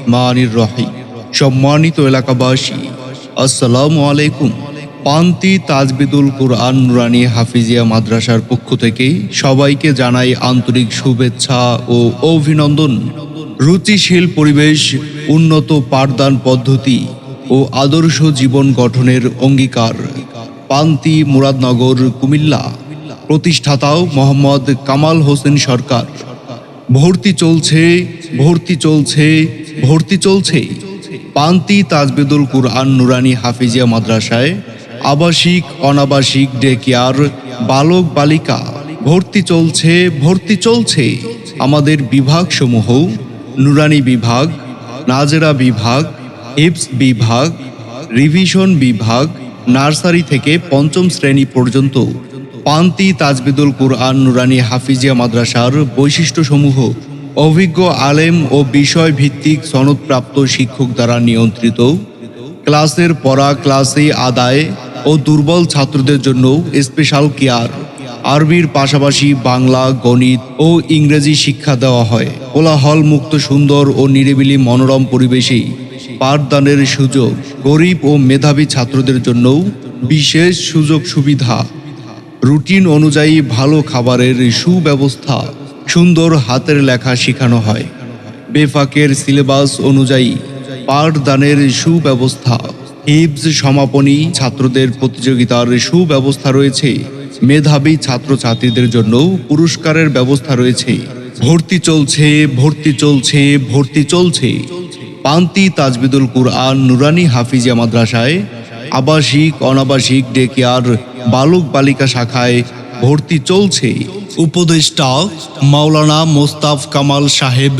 রহমানির রহিম। সম্মানিত এলাকাবাসী, আসসালামু আলাইকুম। পান্তি তাজবিদুল কুরআন নুরানী হাফিজিয়া মাদ্রাসার পক্ষ থেকে সবাইকে জানাই আন্তরিক শুভেচ্ছা ও অভিনন্দন। রুচিশীল পরিবেশ, উন্নত পাঠদান পদ্ধতি ও আদর্শ জীবন গঠনের অঙ্গীকার। পান্তি, মুরাদনগর, কুমিল্লা। প্রতিষ্ঠাতা মোহাম্মদ কামাল হোসেন সরকার। ভর্তি চলছে, ভর্তি চলছে, ভর্তি চলছে। পান্তি তাজবিদুল কুরআন নুরানী হাফিজিয়া মাদ্রাসায় আবাসিক, অনাবাসিক, ডে কেয়ার, বালক বালিকা ভর্তি চলছে, ভর্তি চলছে। আমাদের বিভাগসমূহ: নুরানী বিভাগ, নাজেরা বিভাগ, হিফজ বিভাগ, রিভিশন বিভাগ, নার্সারি থেকে পঞ্চম শ্রেণী পর্যন্ত। পান্তি তাজবিদুল কুরআন নুরানী হাফিজিয়া মাদ্রাসার বৈশিষ্ট্যসমূহ: অভিজ্ঞ আলেম ও বিষয় ভিত্তিক সনদপ্রাপ্ত শিক্ষক দ্বারা নিয়ন্ত্রিত। ক্লাসের পড়া ক্লাসে আদায় ও দুর্বল ছাত্রদের জন্য স্পেশাল কেয়ার। আরবির পাশাপাশি বাংলা, গণিত ও ইংরেজি শিক্ষা দেওয়া হয়। কোলাহল মুক্ত সুন্দর ও নিরিবিলি মনোরম পরিবেশে পাঠদানের সুযোগ। গরিব ও মেধাবী ছাত্রদের জন্য বিশেষ সুযোগ সুবিধা। রুটিন অনুযায়ী ভালো খাবারের সুব্যবস্থা। সুন্দর হাতের লেখা শেখানো হয়। বেফাকের সিলেবাস অনুযায়ী পাঠদানের সুব্যবস্থা। হিফজ সমাপনী ছাত্রদের প্রতিযোগিতার সুব্যবস্থা রয়েছে। মেধাবী ছাত্রছাত্রীদের জন্য পুরস্কারের ব্যবস্থা রয়েছে। ভর্তি চলছে, ভর্তি চলছে, ভর্তি চলছে। পান্তি তাজবিদুল কুরআন নুরানী হাফিজিয়া মাদ্রাসায় আবাসিক, অনাবাসিক, ডে কেয়ার, বালক বালিকা শাখায় ভর্তি চলছে। উপদেষ্টা মাওলানা মোস্তাফ কামাল সাহেব